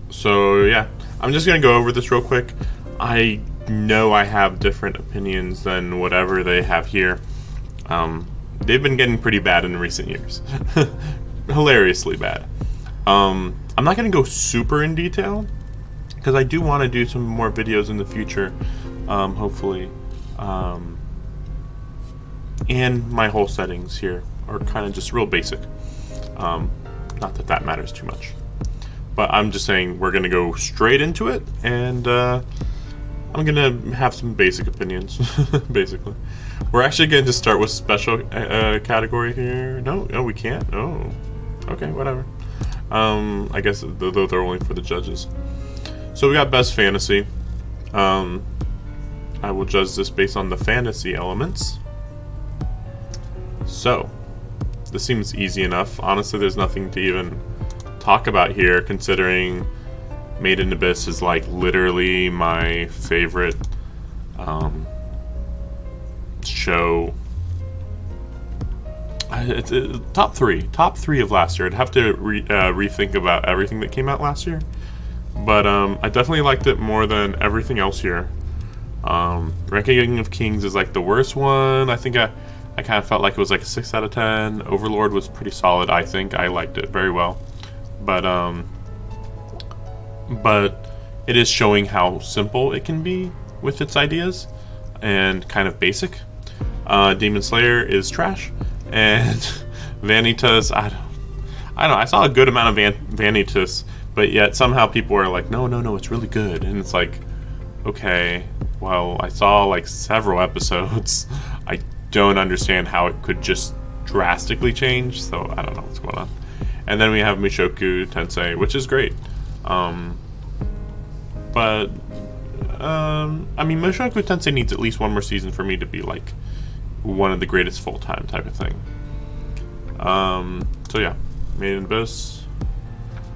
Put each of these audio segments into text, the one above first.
So yeah, I'm just gonna go over this real quick. I know I have different opinions than whatever they have here. They've been getting pretty bad in recent years. Hilariously bad. I'm not gonna go super in detail because I do want to do some more videos in the future, hopefully. And my whole settings here are kind of just real basic. Not that that matters too much. But I'm just saying we're going to go straight into it, and I'm going to have some basic opinions, basically. We're actually going to start with special category here. No, we can't. Oh, okay, whatever. I guess those are only for the judges. So we got best fantasy. I will judge this based on the fantasy elements. So, this seems easy enough. Honestly, there's nothing to even talk about here, considering Made in Abyss is like literally my favorite show. It's top three of last year. I'd have to rethink about everything that came out last year, but I definitely liked it more than everything else here. Ranking of Kings is like the worst one. I think I kind of felt like it was like a 6 out of 10. Overlord was pretty solid. I think I liked it very well. But it is showing how simple it can be with its ideas and kind of basic. Demon Slayer is trash, and Vanitas, I don't know. I saw a good amount of Vanitas, but yet somehow people are like, no, it's really good, and it's like, okay, well, I saw like several episodes. I don't understand how it could just drastically change, so I don't know what's going on. And then we have Mushoku Tensei, which is great. I mean, Mushoku Tensei needs at least one more season for me to be like one of the greatest full-time type of thing. So yeah, Made in Abyss.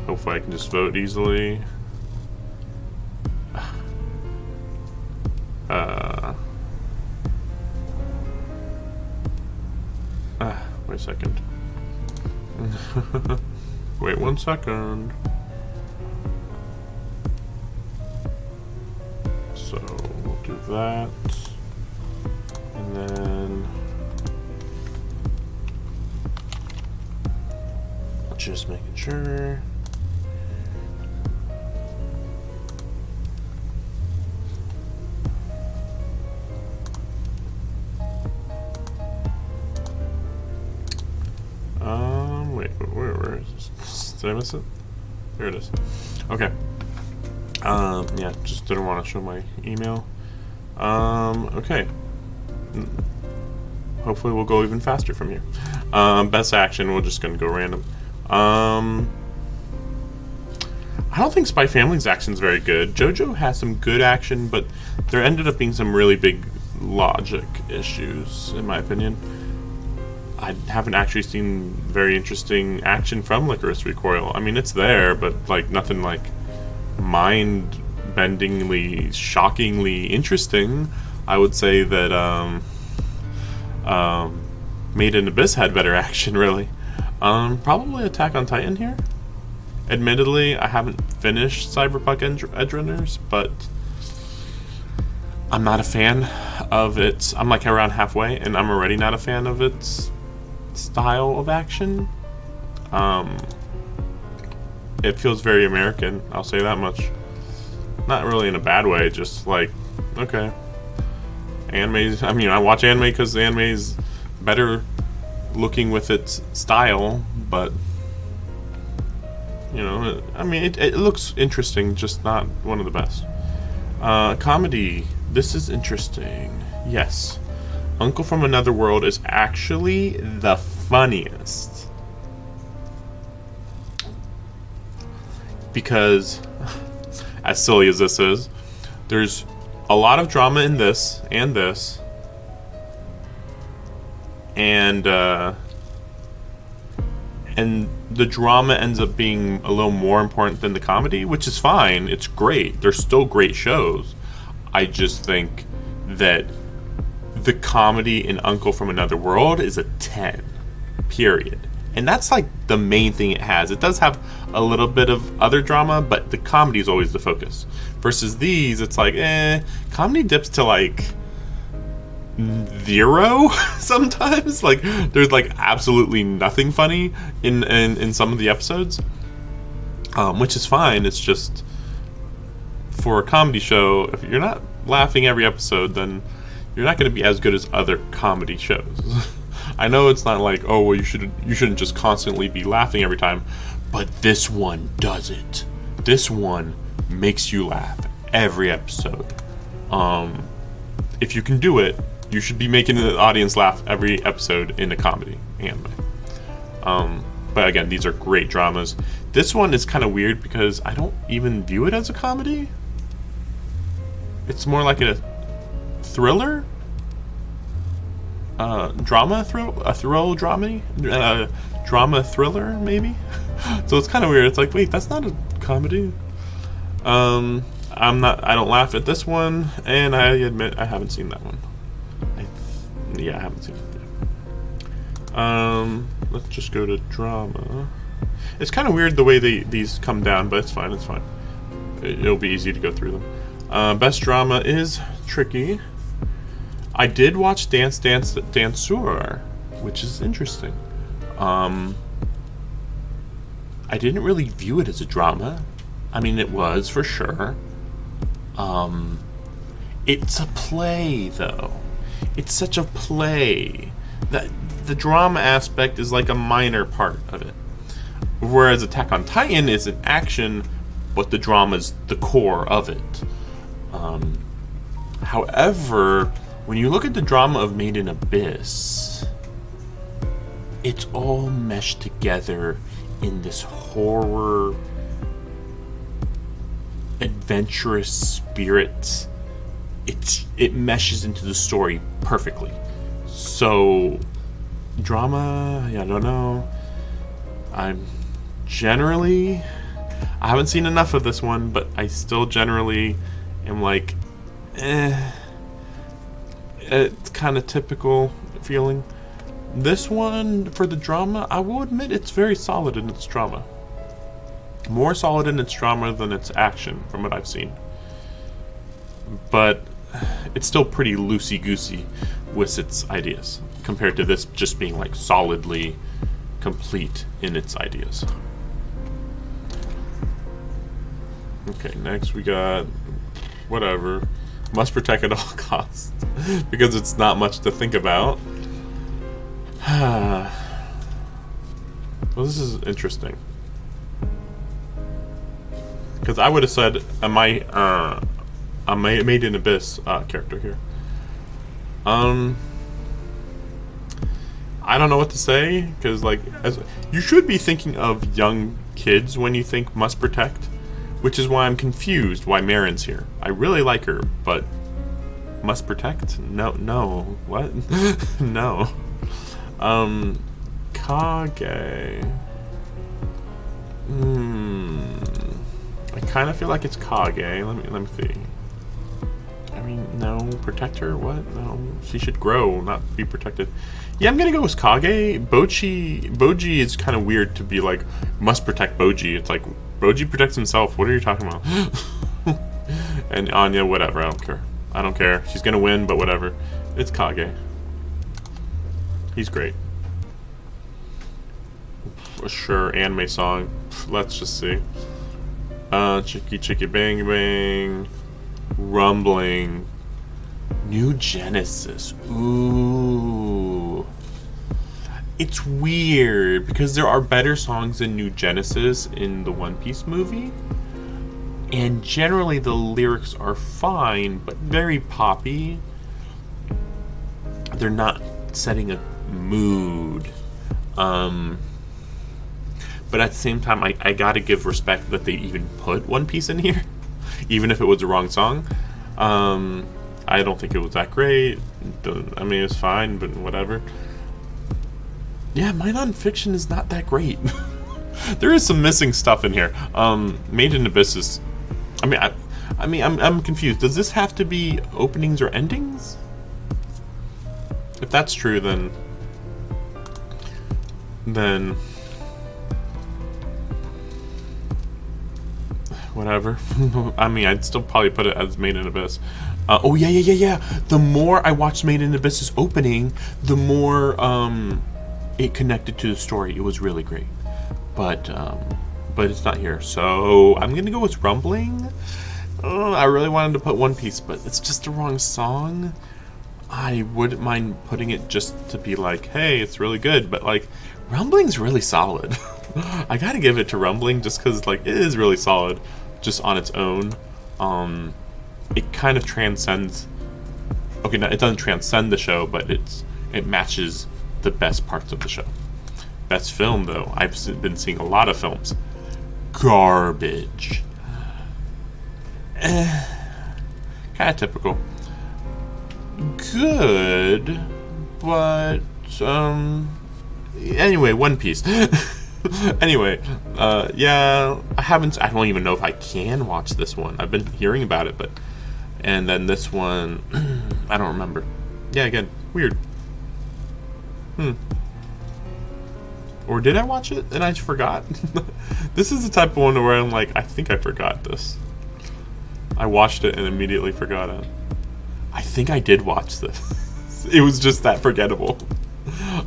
Hopefully I can just vote easily. Wait a second. Wait 1 second. So we'll do that, and then just making sure. Wait, where is this? Did I miss it? There it is. Okay. Yeah, just didn't want to show my email. Okay. Hopefully we'll go even faster from here. Best action, we're just gonna go random. I don't think Spy Family's action's very good. JoJo has some good action, but there ended up being some really big logic issues, in my opinion. I haven't actually seen very interesting action from Licorice Recoil. I mean, it's there, but like nothing like mind-bendingly, shockingly interesting. I would say that Made in Abyss had better action, really. Probably Attack on Titan here. Admittedly, I haven't finished Cyberpunk Edgerunners, but I'm not a fan of it. I'm like around halfway, and I'm already not a fan of its style of action. It feels very American, I'll say that much. Not really in a bad way, just like, okay. Anime's, I mean, I watch anime because the anime's better looking with its style, but, you know, I mean, it looks interesting, just not one of the best. Comedy, this is interesting. Yes. Uncle from Another World is actually the funniest. Because, as silly as this is, there's a lot of drama in this and this. And the drama ends up being a little more important than the comedy, which is fine. It's great. They're still great shows. I just think that the comedy in Uncle from Another World is a 10, period. And that's like the main thing it has. It does have a little bit of other drama, but the comedy is always the focus. Versus these, it's like, comedy dips to like 0 sometimes. Like there's like absolutely nothing funny in some of the episodes, which is fine. It's just for a comedy show, if you're not laughing every episode, then you're not going to be as good as other comedy shows. I know it's not like, oh well, you shouldn't just constantly be laughing every time, but this one does it. This one makes you laugh every episode. If you can do it, you should be making the audience laugh every episode in a comedy anime. But again, these are great dramas. This one is kind of weird because I don't even view it as a comedy. It's more like a thriller. Drama thriller maybe. So it's kind of weird. It's like, wait, that's not a comedy. I don't laugh at this one, and I admit I haven't seen that one. I haven't seen it. Let's just go to drama. It's kind of weird the way these come down, but it's fine. It's fine. It'll be easy to go through them. Best drama is tricky. I did watch Dance Danseur, which is interesting. I didn't really view it as a drama. I mean, it was for sure. It's a play, though. It's such a play that the drama aspect is like a minor part of it. Whereas Attack on Titan is an action, but the drama's the core of it. However, when you look at the drama of Made in Abyss, it's all meshed together in this horror, adventurous spirit. It meshes into the story perfectly. So, drama, I don't know. I haven't seen enough of this one, but I still generally am like, it's kind of typical feeling. This one, for the drama, I will admit it's very solid in its drama. More solid in its drama than its action, from what I've seen. But it's still pretty loosey-goosey with its ideas, compared to this just being like solidly complete in its ideas. Okay, next we got whatever. Must protect at all costs. Because it's not much to think about. Well, this is interesting. Because I would have said a Made in Abyss character here. I don't know what to say, because like, you should be thinking of young kids when you think must protect, which is why I'm confused why Marin's here. I really like her, but must protect? No, what? No. Kage. I kind of feel like it's Kage. Let me see. I mean, no, protect her? What? No, she should grow, not be protected. Yeah, I'm gonna go with Kage. Boji is kind of weird to be like, must protect Boji. It's like, Boji protects himself. What are you talking about? And Anya, whatever, I don't care. She's gonna win, but whatever. It's Kage. He's great. Sure, anime song. Let's just see. Chicky Chicky Bang Bang. Rumbling. New Genesis. Ooh. It's weird because there are better songs than New Genesis in the One Piece movie. And generally the lyrics are fine, but very poppy. They're not setting a mood. But at the same time, I gotta give respect that they even put One Piece in here, even if it was the wrong song. I don't think it was that great. I mean, it's fine, but whatever. Yeah, my nonfiction is not that great. There is some missing stuff in here. Made in Abyss is... I'm confused. Does this have to be openings or endings? If that's true, then then whatever. I mean, I'd still probably put it as Made in Abyss. Oh yeah. The more I watched Made in Abyss's opening, the more it connected to the story. It was really great, but it's not here. So I'm gonna go with Rumbling. I really wanted to put One Piece, but it's just the wrong song. I wouldn't mind putting it just to be like, hey, it's really good, but like, Rumbling's really solid. I gotta give it to Rumbling just because like it is really solid, just on its own. It kind of transcends. Okay, no, it doesn't transcend the show, but it matches the best parts of the show. Best film though, I've been seeing a lot of films. Garbage. Kind of typical. Good, but anyway, One Piece. Anyway, yeah, I don't even know if I can watch this one. I've been hearing about it, but and then this one, I don't remember. Yeah, again, weird. Or did I watch it and I just forgot? This is the type of one where I'm like, I think I forgot this. I watched it and immediately forgot it. I think I did watch this. It was just that forgettable.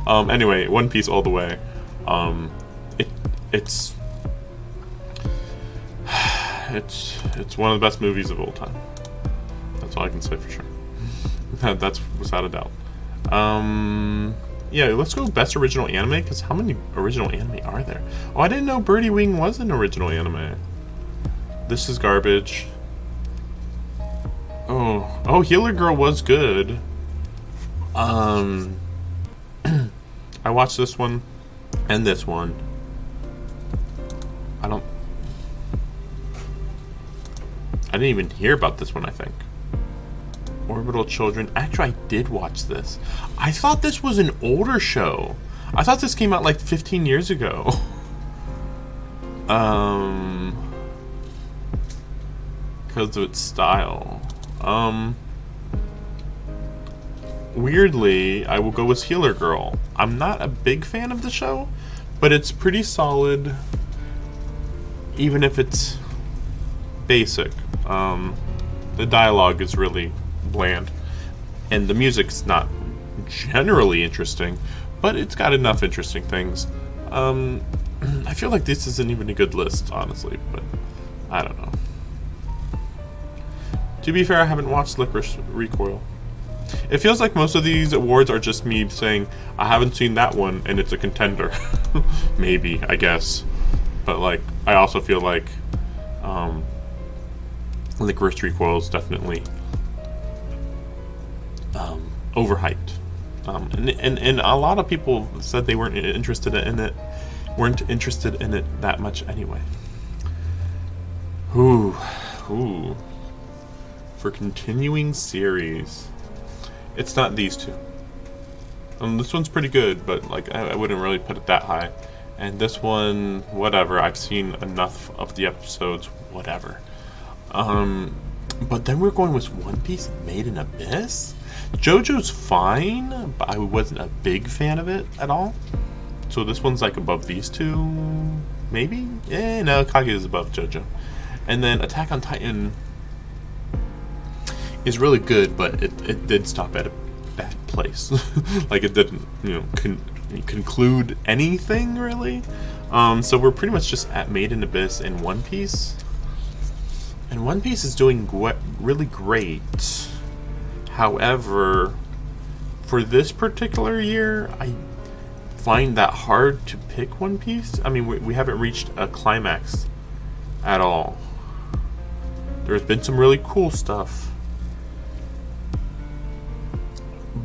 Anyway, One Piece all the way. It's one of the best movies of all time. That's all I can say for sure. That's without a doubt. Yeah, let's go best original anime, because how many original anime are there? Oh, I didn't know Birdie Wing was an original anime. This is garbage. Oh, Healer Girl was good. I watched this one and this one. I didn't even hear about this one, I think. Orbital Children. Actually, I did watch this. I thought this was an older show. I thought this came out like 15 years ago. Because of its style. Weirdly, I will go with Healer Girl. I'm not a big fan of the show, but it's pretty solid, even if it's basic. The dialogue is really bland, and the music's not generally interesting, but it's got enough interesting things. I feel like this isn't even a good list, honestly, but I don't know. To be fair, I haven't watched Licorice Recoil. It feels like most of these awards are just me saying, I haven't seen that one, and it's a contender. Maybe, I guess. But, like, I also feel like Licorice Recoil is definitely overhyped. And a lot of people said they weren't interested in it that much anyway. Ooh. For continuing series, it's not these two. This one's pretty good, but like I wouldn't really put it that high. And this one, whatever. I've seen enough of the episodes, whatever. But then we're going with One Piece Made in Abyss. JoJo's fine, but I wasn't a big fan of it at all. So this one's like above these two, maybe? No, Kage is above JoJo. And then Attack on Titan is really good, but it did stop at a bad place. Like it didn't, conclude anything really. So we're pretty much just at Made in Abyss and One Piece. And One Piece is doing really great. However, for this particular year, I find that hard to pick One Piece. I mean, we haven't reached a climax at all. There's been some really cool stuff,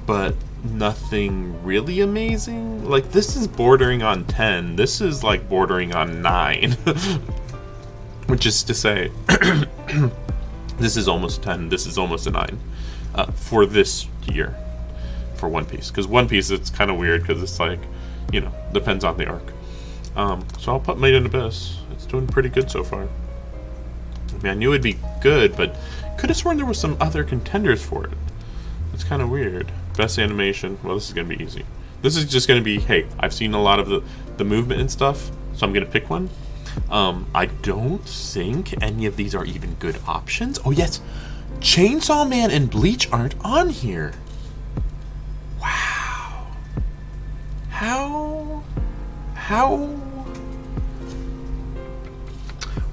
but nothing really amazing. Like, this is bordering on 10. This is like bordering on 9. Which is to say, this is almost 10. This is almost a 9 for this year for One Piece. Because One Piece, it's kind of weird because it's like, depends on the arc. So I'll put Made in Abyss. It's doing pretty good so far. I mean, I knew it'd be good, but could have sworn there were some other contenders for it. It's kind of weird. Best animation. Well, this is going to be easy. This is just going to be, hey, I've seen a lot of the movement and stuff, so I'm going to pick one. I don't think any of these are even good options. Oh, yes. Chainsaw Man and Bleach aren't on here. Wow. How?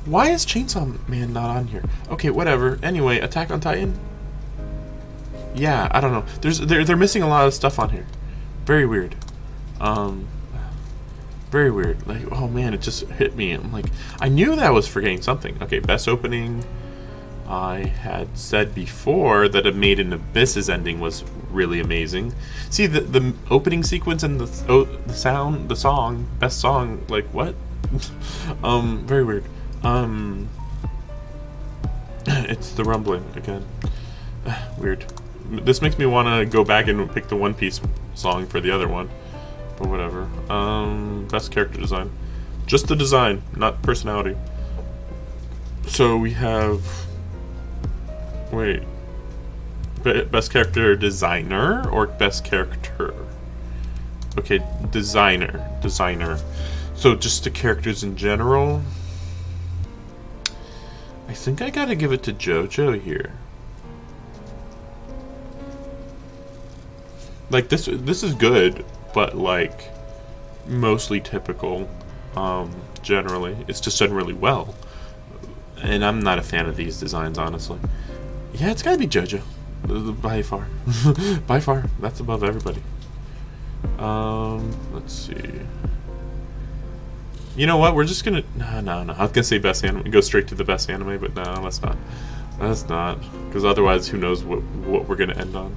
Why is Chainsaw Man not on here? Okay, whatever. Anyway, Attack on Titan? Yeah, I don't know. They're missing a lot of stuff on here. Very weird. Very weird. Like, oh man, it just hit me. I'm like, I knew that I was forgetting something. Okay, best opening. I had said before that a Made in Abyss's ending was really amazing. See, the opening sequence and the song, best song, like what? Very weird. It's the rumbling again. Weird. This makes me want to go back and pick the One Piece song for the other one, but whatever. Best character design, just the design, not personality. So we have. Wait. Best character designer or best character? Okay, designer. So just the characters in general. I think I gotta give it to JoJo here. Like this is good, but like mostly typical. Generally, it's just done really well, and I'm not a fan of these designs, honestly. Yeah, it's gotta be JoJo, by far. By far, that's above everybody. Let's see. You know what? We're just gonna no. I was gonna say best anime, go straight to the best anime, but no, let's not. Let's not, because otherwise, who knows what we're gonna end on.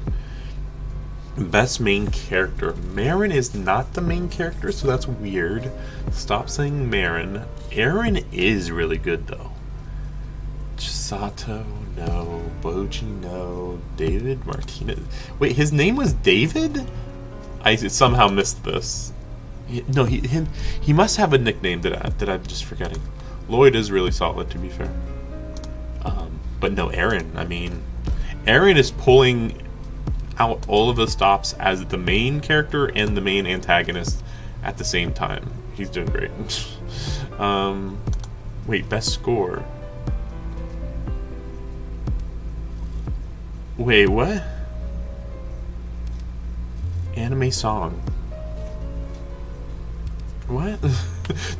Best main character. Marin is not the main character, so that's weird. Stop saying Marin. Eren is really good though. Chisato, no. Boji, no. David Martinez. Wait, his name was David? I somehow missed this. No, he must have a nickname that I'm just forgetting. Lloyd is really solid, to be fair. But no, Eren. I mean, Eren is pulling out all of the stops as the main character and the main antagonist at the same time. He's doing great. Wait, best score. Wait, what? Anime song. What?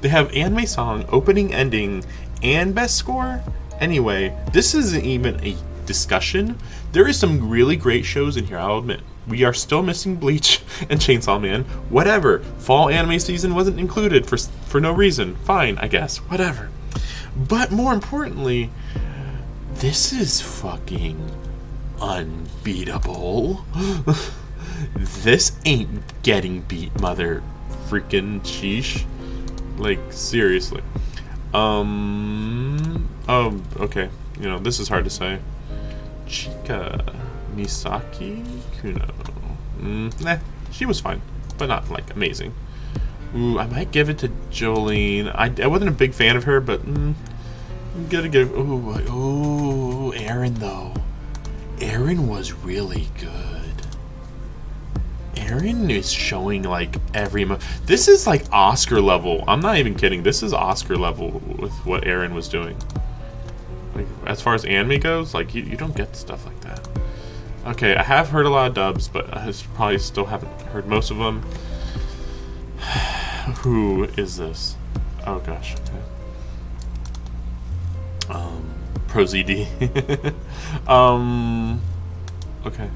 They have anime song, opening, ending, and best score? Anyway, this isn't even a discussion. There is some really great shows in here, I'll admit. We are still missing Bleach and Chainsaw Man. Whatever. Fall anime season wasn't included for no reason. Fine, I guess. Whatever. But more importantly, this is fucking unbeatable. This ain't getting beat, mother freaking sheesh. Like, seriously. Oh, okay. You know, this is hard to say. Chika Misaki Kuno. She was fine, but not like amazing. Ooh, I might give it to Jolene. I wasn't a big fan of her, but I'm gonna give. Ooh, Eren though. Eren was really good. Eren is showing like every this is like Oscar level. I'm not even kidding. This is Oscar level with what Eren was doing. Like, as far as anime goes, like you don't get stuff like that. Okay, I have heard a lot of dubs, but I probably still haven't heard most of them. Who is this? Oh gosh. Okay. ProZD. Okay.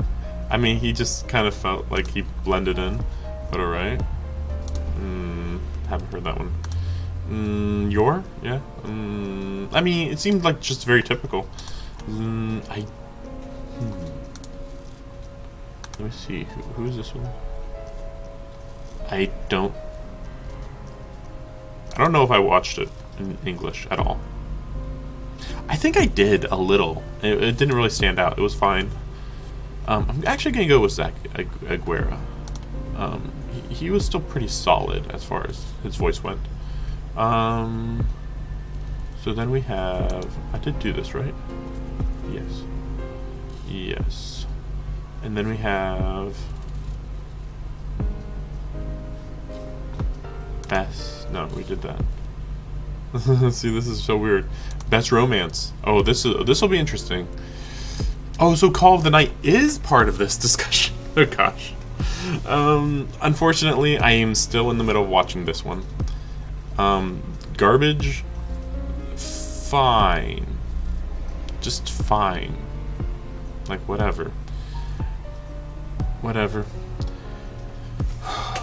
I mean, he just kind of felt like he blended in, but alright. Haven't heard that one. Your? Yeah. I mean, it seemed like just very typical. Let me see. Who is this one? I don't know if I watched it in English at all. I think I did a little. It didn't really stand out. It was fine. I'm actually gonna go with Zach Aguera. He was still pretty solid as far as his voice went. So then we have. I did do this, right? Yes. Yes. And then we have. Best. No, we did that. See, this is so weird. Best romance. Oh, this will be interesting. Oh, so Call of the Night is part of this discussion. Oh gosh. Unfortunately, I am still in the middle of watching this one. Garbage. Fine. Just fine. Like whatever. Whatever.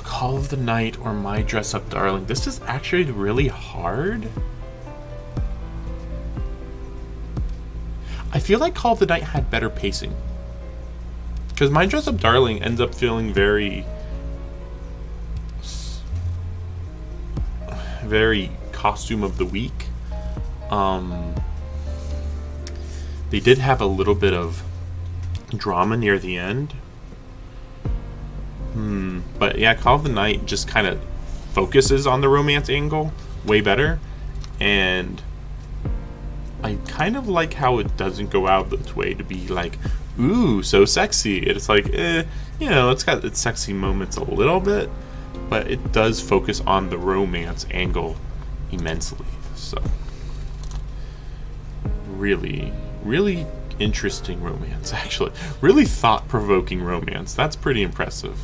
Call of the Night or My Dress Up Darling. This is actually really hard. I feel like Call of the Night had better pacing. Because My Dress Up Darling ends up feeling very costume of the week. They did have a little bit of drama near the end. But yeah, Call of the Night just kind of focuses on the romance angle way better. And I kind of like how it doesn't go out of its way to be like, ooh, so sexy. It's like, it's got its sexy moments a little bit, but it does focus on the romance angle immensely. So, really, really interesting romance, actually. Really thought-provoking romance. That's pretty impressive.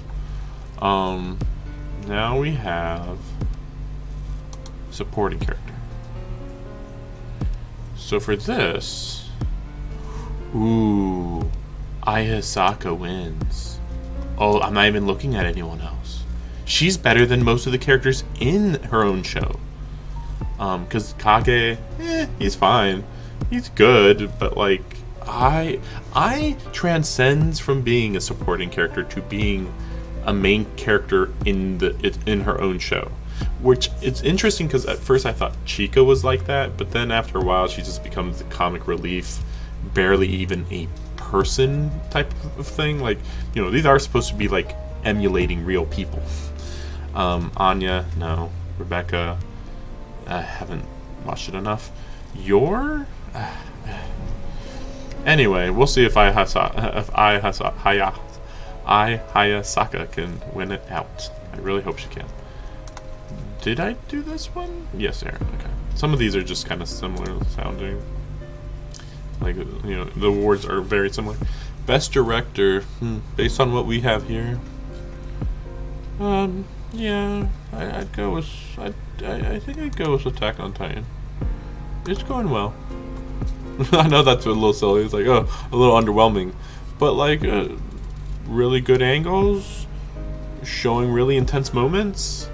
Now we have supporting character. So for this, ooh, Ayasaka wins. Oh, I'm not even looking at anyone else. She's better than most of the characters in her own show. Because Kage, he's fine. He's good, but like, I transcends from being a supporting character to being a main character in her own show. Which, it's interesting because at first I thought Chica was like that, but then after a while she just becomes the comic relief, barely even a person type of thing. Like, these are supposed to be like emulating real people. Anya, no. Rebecca, I haven't watched it enough. Anyway, we'll see if Hayasaka can win it out. I really hope she can. Did I do this one? Yes, Aaron. Okay. Some of these are just kind of similar sounding. Like, the awards are very similar. Best director, based on what we have here. Yeah, I'd go with. I think I'd go with Attack on Titan. It's going well. I know that's a little silly. It's like, a little underwhelming, but like, really good angles, showing really intense moments.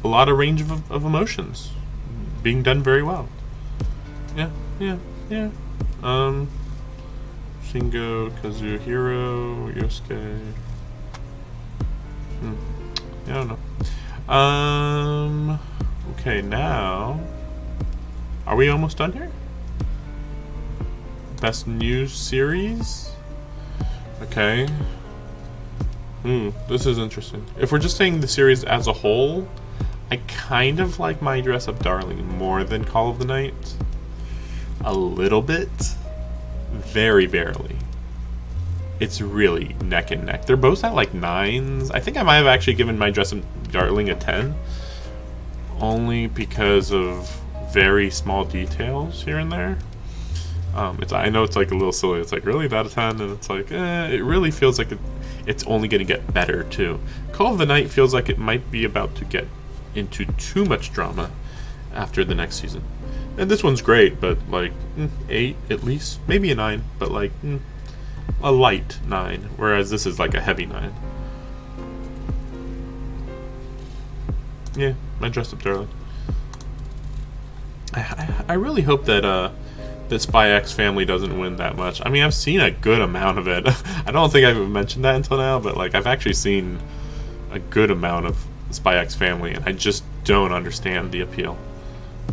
A lot of range of emotions being done very well. Yeah. Shingo, Kazuhiro, Yosuke. I don't know. Okay, now are we almost done here? Best new series? Okay. This is interesting. If we're just saying the series as a whole, I kind of like My Dress Up Darling more than Call of the Night. A little bit. Very barely. It's really neck and neck. They're both at like 9s. I think I might have actually given My Dress Up Darling a 10. Only because of very small details here and there. I know it's like a little silly. It's like, really, that a 10? And it's like, it really feels like it's only going to get better too. Call of the Night feels like it might be about to get into too much drama after the next season. And this one's great, but like 8 at least, maybe a 9, but like a light 9, whereas this is like a heavy 9. Yeah, My Dress Up Darling. I really hope that that Spy X Family doesn't win that much. I mean, I've seen a good amount of it. I don't think I've mentioned that until now, but like, I've actually seen a good amount of Spy X Family, and I just don't understand the appeal.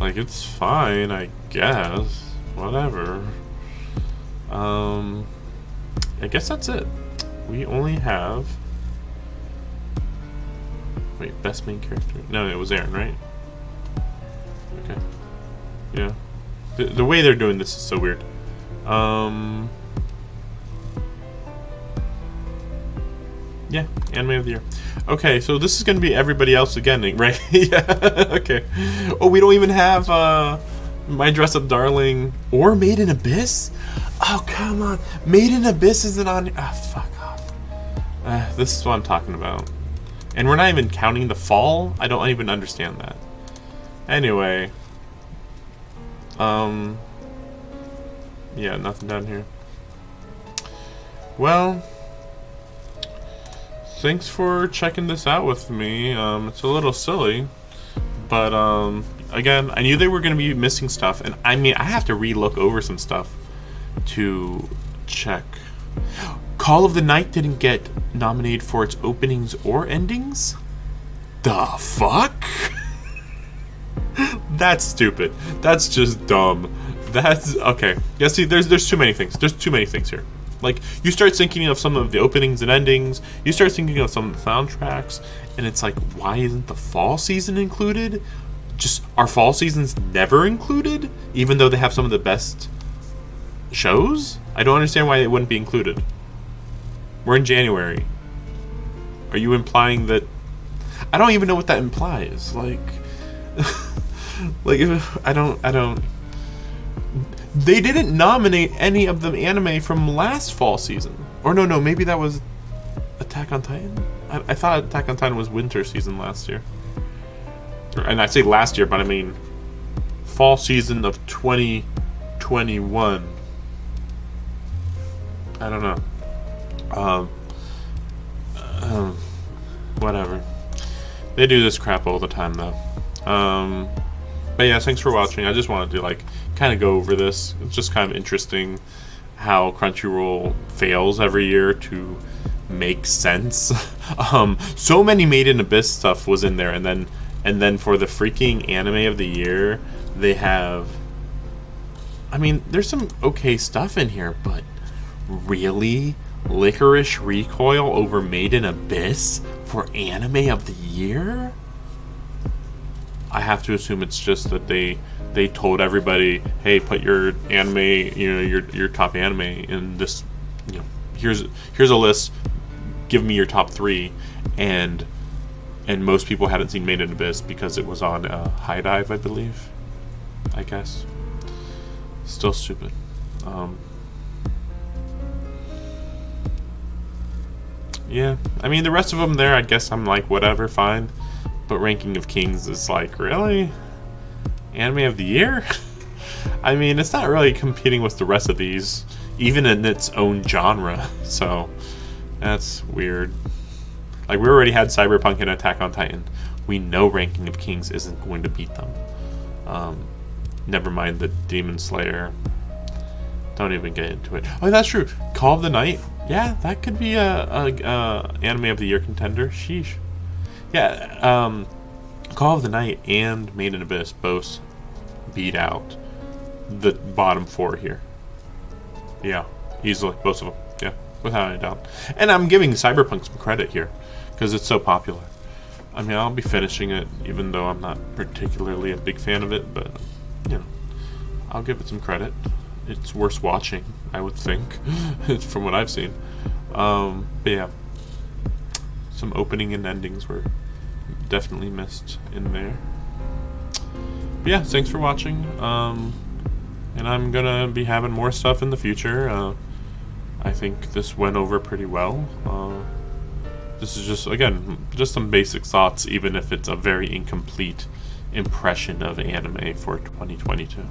Like, it's fine, I guess. Whatever. I guess that's it. We only have... Wait, best main character? No, it was Aaron, right? Okay. Yeah. The way they're doing this is so weird. Yeah, anime of the year. Okay, so this is gonna be everybody else again, right? Yeah. Okay. Oh, we don't even have My Dress Up Darling or Made in Abyss. Oh, come on, Made in Abyss isn't on. Ah, fuck off. This is what I'm talking about. And we're not even counting the fall. I don't even understand that. Anyway. Yeah, nothing down here. Well, thanks for checking this out with me. It's a little silly, but again, I knew they were going to be missing stuff, and I mean, I have to re-look over some stuff to check. Call of the Night didn't get nominated for its openings or endings? The fuck? That's stupid. That's just dumb. That's okay. Yeah, see, there's too many things. There's too many things here. Like, you start thinking of some of the openings and endings, you start thinking of some of the soundtracks, and it's like, why isn't the fall season included? Just, are fall seasons never included? Even though they have some of the best shows? I don't understand why it wouldn't be included. We're in January. Are you implying that... I don't even know what that implies. Like... like, I don't... They didn't nominate any of the anime from last fall season. Or no, maybe that was Attack on Titan? I thought Attack on Titan was winter season last year. And I say last year, but I mean fall season of 2021. I don't know. Whatever. They do this crap all the time, though. But yeah, thanks for watching. I just wanted to, like, kind of go over this. It's just kind of interesting how Crunchyroll fails every year to make sense. So many Made in Abyss stuff was in there, and then for the freaking anime of the year, they have... I mean, there's some okay stuff in here, but really? Licorice Recoil over Made in Abyss for anime of the year? I have to assume it's just that they told everybody, hey, put your anime, your top anime in this, here's a list, give me your top 3, and most people hadn't seen Made in Abyss because it was on High Dive, I believe. I guess. Still stupid. Yeah, I mean, the rest of them there, I guess I'm like, whatever, fine. But Ranking of Kings is like, really? Anime of the year? I mean, it's not really competing with the rest of these, even in its own genre, so that's weird. Like, we already had Cyberpunk and Attack on Titan. We know Ranking of Kings isn't going to beat them. Never mind the Demon Slayer. Don't even get into it. Oh, that's true. Call of the Night? Yeah, that could be a anime of the year contender. Sheesh. Yeah, Call of the Night and Made in Abyss both beat out the bottom 4 here. Yeah, easily, both of them. Yeah, without any doubt. And I'm giving Cyberpunk some credit here because it's so popular. I mean, I'll be finishing it even though I'm not particularly a big fan of it, but I'll give it some credit. It's worth watching, I would think, from what I've seen. But yeah, some opening and endings were definitely missed in there. But yeah, thanks for watching. And I'm gonna be having more stuff in the future. I think this went over pretty well. This is just, again, just some basic thoughts, even if it's a very incomplete impression of anime for 2022.